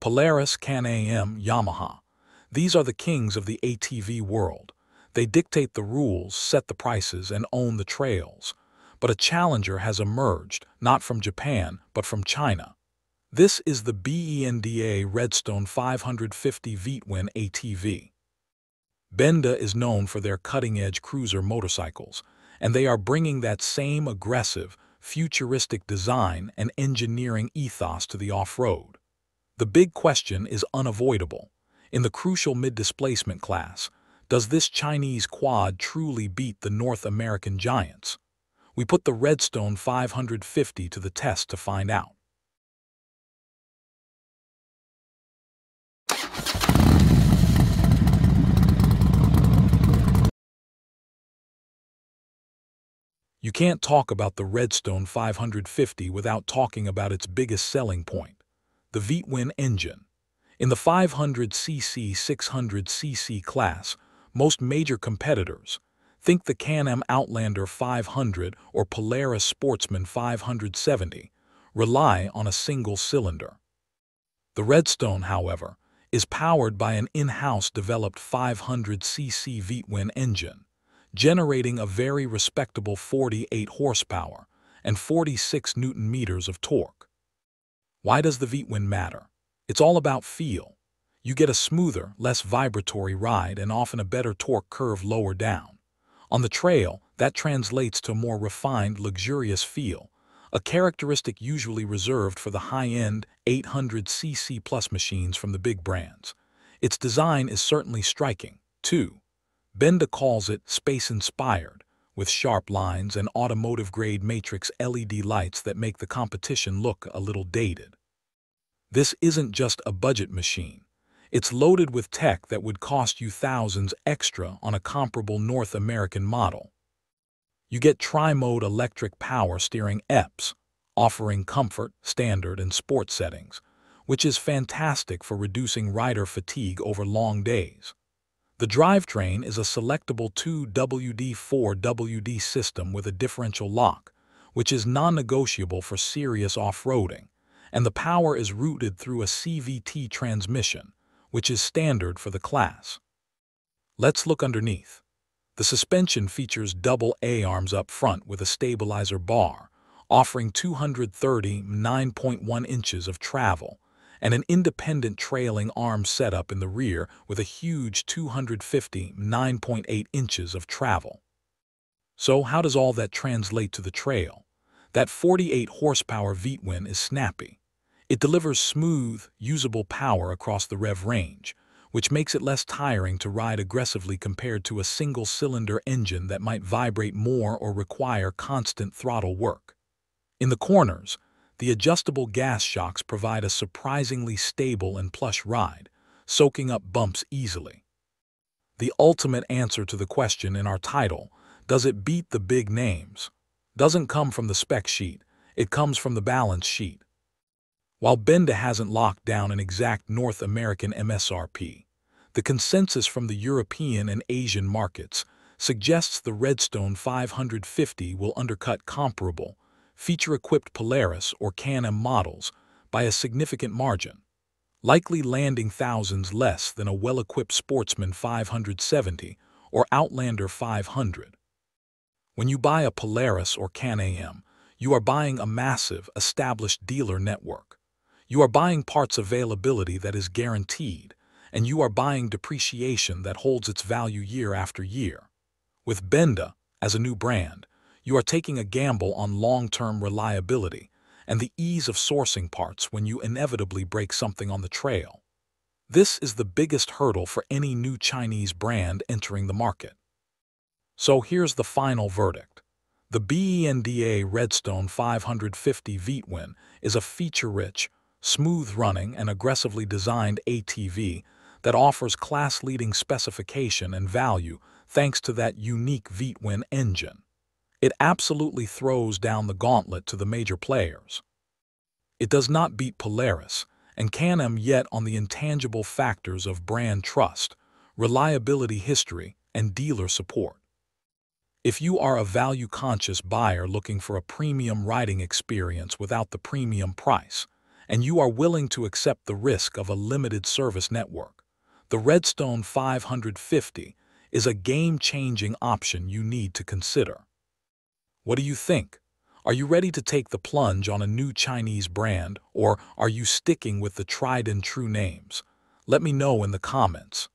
Polaris, Can-Am, Yamaha. These are the kings of the ATV world. They dictate the rules, set the prices, and own the trails. But a challenger has emerged, not from Japan, but from China. This is the BENDA Redstone 550 V-twin ATV. BENDA is known for their cutting-edge cruiser motorcycles, and they are bringing that same aggressive, futuristic design and engineering ethos to the off-road. The big question is unavoidable. In the crucial mid-displacement class, does this Chinese quad truly beat the North American giants? We put the Redstone 550 to the test to find out. You can't talk about the Redstone 550 without talking about its biggest selling point, the V-twin engine. In the 500cc, 600cc class, most major competitors, think the Can-Am Outlander 500 or Polaris Sportsman 570, rely on a single cylinder. The Redstone, however, is powered by an in-house developed 500cc V-twin engine, generating a very respectable 48 horsepower and 46 Newton-meters of torque. Why does the V-twin matter? It's all about feel. You get a smoother, less vibratory ride and often a better torque curve lower down. On the trail, that translates to a more refined, luxurious feel, a characteristic usually reserved for the high-end 800cc plus machines from the big brands. Its design is certainly striking, too. BENDA calls it space-inspired, with sharp lines and automotive-grade matrix LED lights that make the competition look a little dated. This isn't just a budget machine. It's loaded with tech that would cost you thousands extra on a comparable North American model. You get tri-mode electric power steering EPS, offering comfort, standard, and sport settings, which is fantastic for reducing rider fatigue over long days. The drivetrain is a selectable 2WD-4WD system with a differential lock, which is non-negotiable for serious off-roading, and the power is routed through a CVT transmission, which is standard for the class. Let's look underneath. The suspension features double A-arms up front with a stabilizer bar, offering 239.1 inches of travel, and an independent trailing arm setup in the rear with a huge 259.8 inches of travel. So how does all that translate to the trail? That 48 horsepower V-twin is snappy. It delivers smooth, usable power across the rev range, which makes it less tiring to ride aggressively compared to a single-cylinder engine that might vibrate more or require constant throttle work. In the corners, the adjustable gas shocks provide a surprisingly stable and plush ride, soaking up bumps easily. The ultimate answer to the question in our title, does it beat the big names, doesn't come from the spec sheet, it comes from the balance sheet. While BENDA hasn't locked down an exact North American MSRP, the consensus from the European and Asian markets suggests the Redstone 550 will undercut comparable, feature-equipped Polaris or Can-Am models by a significant margin, likely landing thousands less than a well-equipped Sportsman 570 or Outlander 500. When you buy a Polaris or Can-Am, you are buying a massive, established dealer network. You are buying parts availability that is guaranteed, and you are buying depreciation that holds its value year after year. With BENDA, as a new brand, you are taking a gamble on long-term reliability and the ease of sourcing parts when you inevitably break something on the trail. This is the biggest hurdle for any new Chinese brand entering the market. So here's the final verdict. The BENDA Redstone 550 V-twin is a feature-rich, smooth-running, and aggressively designed ATV that offers class-leading specification and value thanks to that unique V-twin engine. It absolutely throws down the gauntlet to the major players. It does not beat Polaris and Can-Am yet on the intangible factors of brand trust, reliability history, and dealer support. If you are a value-conscious buyer looking for a premium riding experience without the premium price, and you are willing to accept the risk of a limited service network, the Redstone 550 is a game-changing option you need to consider. What do you think? Are you ready to take the plunge on a new Chinese brand, or are you sticking with the tried-and-true names? Let me know in the comments.